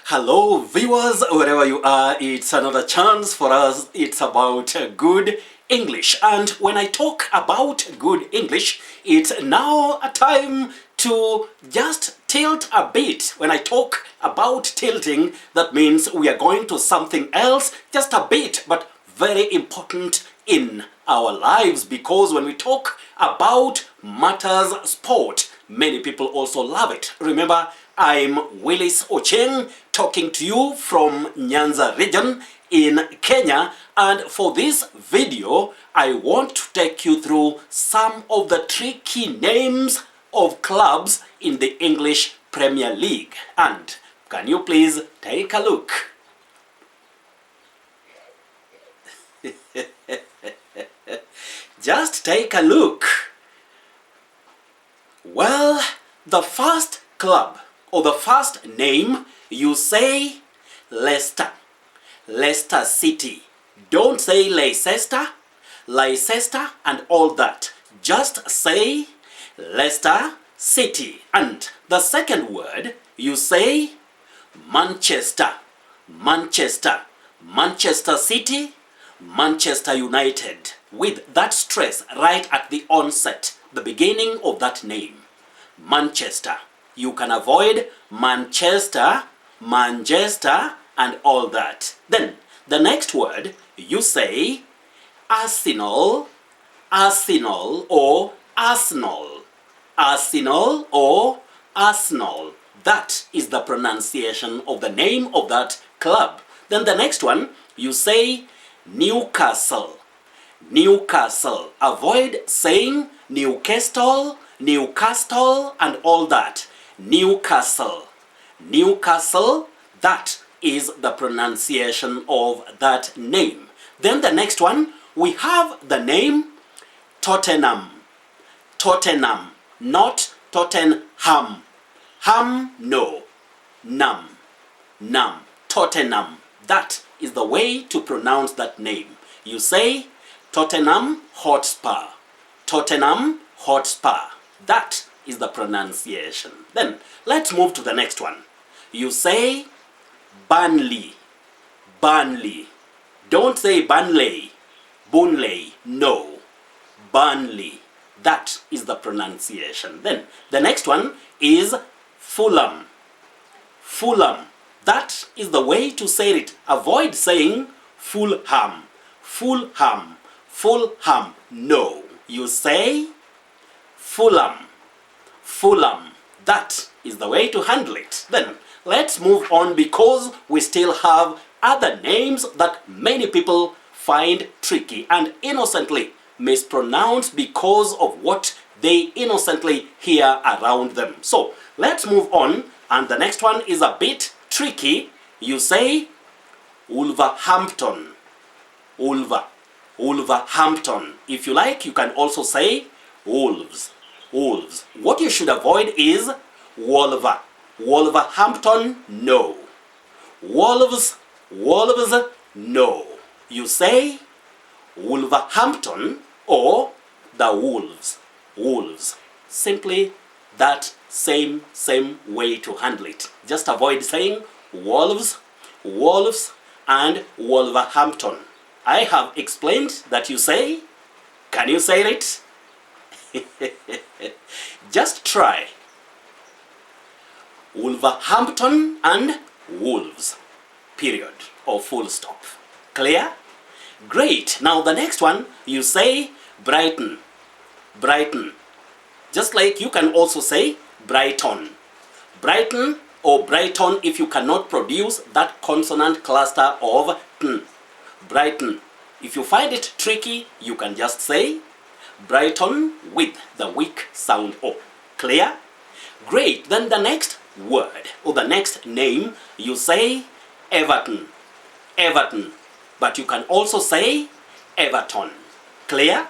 Hello viewers, wherever you are, it's another chance for us. It's about good English. And when I talk about good English, it's now a time to just tilt a bit. When I talk about tilting, that means we are going to something else, just a bit, but very important in our lives, because when we talk about matters sport, many people also love it. Remember, I'm Willice Ocvhieng talking to you from Nyanza region in Kenya, and for this video I want to take you through some of the tricky names of clubs in the English Premier League. And can you please take a look? Just take a look. Well, the first club or the first name, you say Leicester, Leicester City. Don't say Leicester, Leicester and all that. Just say Leicester City. And the second word, you say Manchester, Manchester, Manchester City, Manchester United, with that stress right at the onset, the beginning of that name, Manchester. You can avoid Manchester, Manchester, and all that. Then, the next word, you say Arsenal, Arsenal, or Arsenal. Arsenal or Arsenal. That is the pronunciation of the name of that club. Then the next one, you say Newcastle, Newcastle. Avoid saying Newcastle, Newcastle, and all that. Newcastle, Newcastle, that is the pronunciation of that name. Then the next one, we have the name Tottenham, Tottenham, not Tottenham. Ham, no. Nam, Nam, Tottenham. That is the way to pronounce that name. You say Tottenham Hotspur, Tottenham Hotspur. That is the pronunciation. Then let's move to the next one. You say Burnley, Burnley. Don't say Burnley, Burnley. No, Burnley. That is the pronunciation. Then the next one is Fulham, Fulham. That is the way to say it. Avoid saying Fulham, Fulham, Fulham. No, you say Fulham, Fulham. That is the way to handle it. Then let's move on, because we still have other names that many people find tricky and innocently mispronounce because of what they innocently hear around them. So let's move on, and the next one is a bit tricky. You say Wolverhampton, Wolverhampton. If you like, you can also say Wolves, Wolves. What you should avoid is Wolverhampton, no. Wolves, Wolves, no. You say Wolverhampton or the Wolves, Wolves. Simply that same way to handle it. Just avoid saying Wolves, Wolves, and Wolverhampton. I have explained that you say. Can you say it? Just try. Wolverhampton and Wolves. Period or full stop. Clear? Great. Now the next one, you say Brighton, Brighton. Just like you can also say Brighton, Brighton or Brighton if you cannot produce that consonant cluster of T. Brighton. If you find it tricky, you can just say Brighton with the weak sound O. Clear? Great. Then the next word or the next name, you say Everton, Everton. But you can also say Everton. Clear?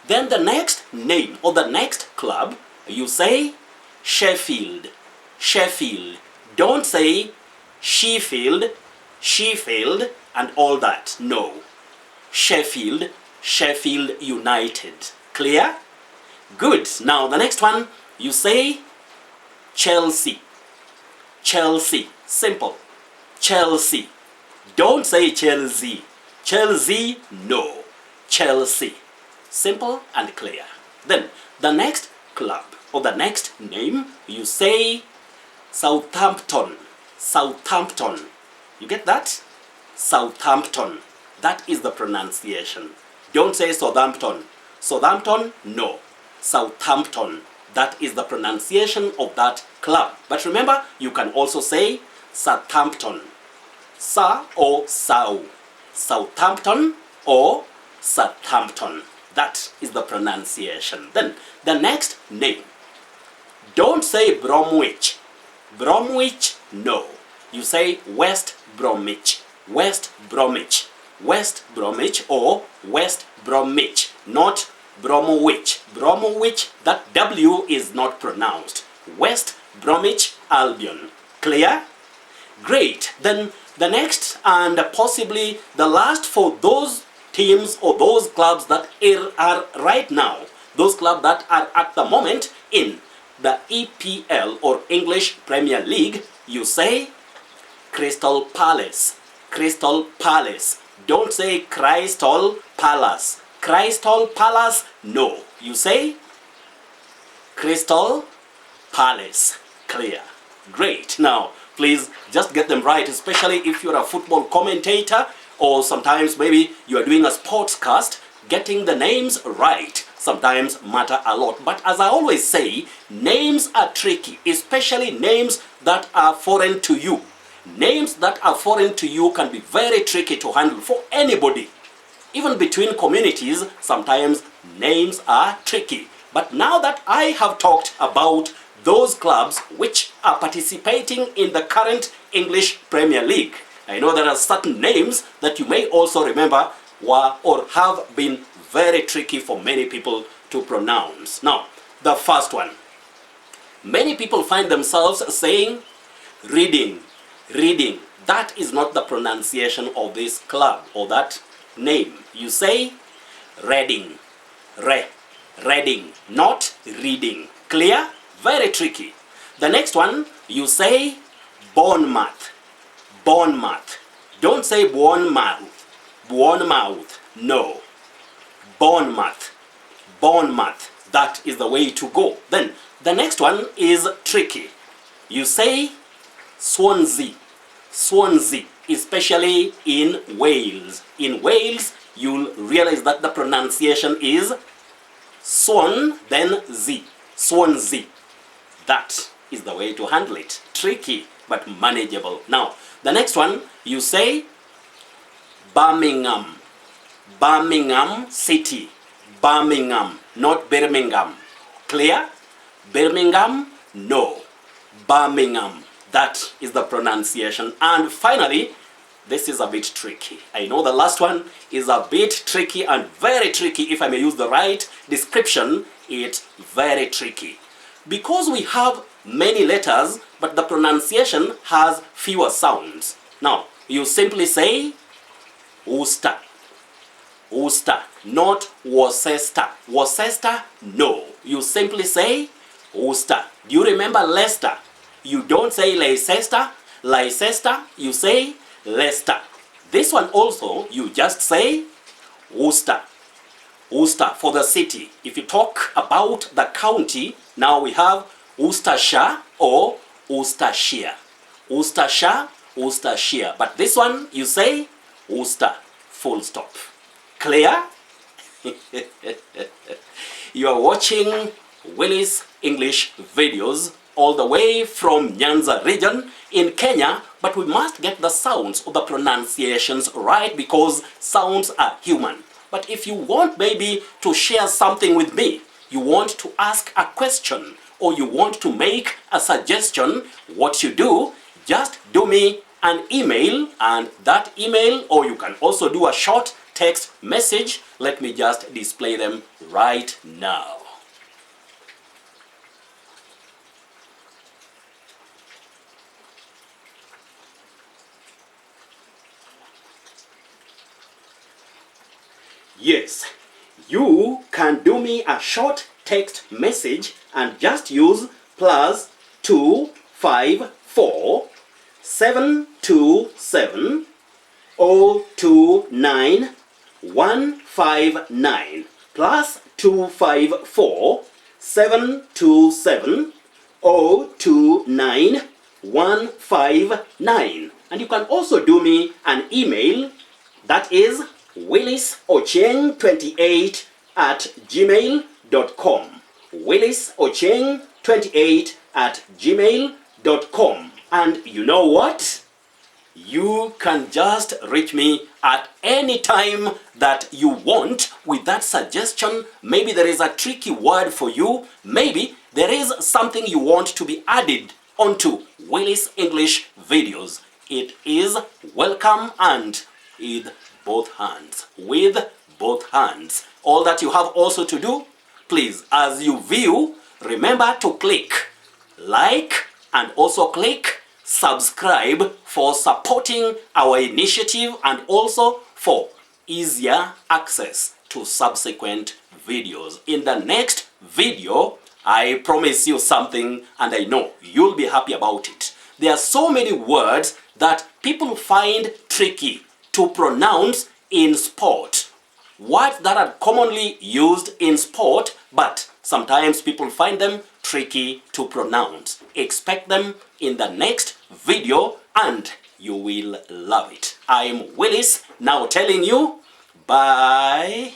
Then the next name or the next club, you say Sheffield, Sheffield. Don't say Sheffield, Sheffield, and all that. No. Sheffield, Sheffield United. Clear? Good. Now the next one, you say Chelsea, Chelsea. Simple. Chelsea. Don't say Chelsea. Chelsea, no. Chelsea. Simple and clear. Then the next club or the next name, you say Southampton. Southampton. You get that? Southampton. That is the pronunciation. Don't say Southampton. Southampton, no. Southampton. That is the pronunciation of that club. But remember, you can also say Southampton. Sa or Sau. Southampton or Southampton. That is the pronunciation. Then the next name. Don't say Bromwich. Bromwich, no. You say West Bromwich. West Bromwich. West Bromwich or West Bromwich, not Bromwich. Bromwich, that W is not pronounced. West Bromwich Albion. Clear? Great. Then the next and possibly the last for those teams or those clubs that are right now, those clubs that are at the moment in the EPL or English Premier League, you say Crystal Palace. Crystal Palace. Don't say Crystal Palace. Crystal Palace, no. You say Crystal Palace. Clear. Great. Now, please just get them right, especially if you're a football commentator or sometimes maybe you are doing a sportscast. Getting the names right sometimes matter a lot. But as I always say, names are tricky, especially names that are foreign to you. Names that are foreign to you can be very tricky to handle for anybody. Even between communities, sometimes names are tricky. But now that I have talked about those clubs which are participating in the current English Premier League, I know there are certain names that you may also remember were or have been very tricky for many people to pronounce. Now, the first one. Many people find themselves saying Reading. Reading. That is not the pronunciation of this club or that name. You say Reading. Reading. Not reading. Clear? Very tricky. The next one, you say Bournemouth. Bournemouth. Don't say Bournemouth. Bournemouth. No. Bournemouth. Bournemouth. That is the way to go. Then the next one is tricky. You say Swansea. Swansea, especially in Wales. In Wales, you'll realize that the pronunciation is Swan, then Z. Swansea. That is the way to handle it. Tricky, but manageable. Now, the next one, you say Birmingham. Birmingham City. Birmingham, not Birmingham. Clear? Birmingham, no. Birmingham. That is the pronunciation. And finally, this is a bit tricky. I know the last one is a bit tricky and very tricky. If I may use the right description, it's very tricky. Because we have many letters, but the pronunciation has fewer sounds. Now, you simply say Worcester. Worcester, not Worcester. Worcester, no. You simply say Worcester. Do you remember Leicester? You don't say Leicester. Leicester, you say Leicester. This one also, you just say Worcester. Worcester for the city. If you talk about the county, now we have Worcestershire or Worcestershire. Worcestershire, Worcestershire. But this one, you say Worcester, full stop. Clear? You are watching Willice English videos all the way from Nyanza region in Kenya, but we must get the sounds or the pronunciations right because sounds are human. But if you want maybe to share something with me, you want to ask a question or you want to make a suggestion, what you do, just do me an email, and that email, or you can also do a short text message. Let me just display them right now. Yes, you can do me a short text message and just use +254 727 029 159 plus 254 727 029 159. And you can also do me an email, that is williceocheng28@gmail.com. williceocheng28@gmail.com. And you know what? You can just reach me at any time that you want with that suggestion. Maybe there is a tricky word for you. Maybe there is something you want to be added onto Willice English videos. It is welcome and with both hands. With both hands. All that you have also to do, please, as you view, remember to click like and also click subscribe for supporting our initiative and also for easier access to subsequent videos. In the next video, I promise you something and I know you'll be happy about it. There are so many words that people find tricky to pronounce in sport. Words that are commonly used in sport, but sometimes people find them tricky to pronounce. Expect them in the next video and you will love it. I'm Willice, now telling you bye.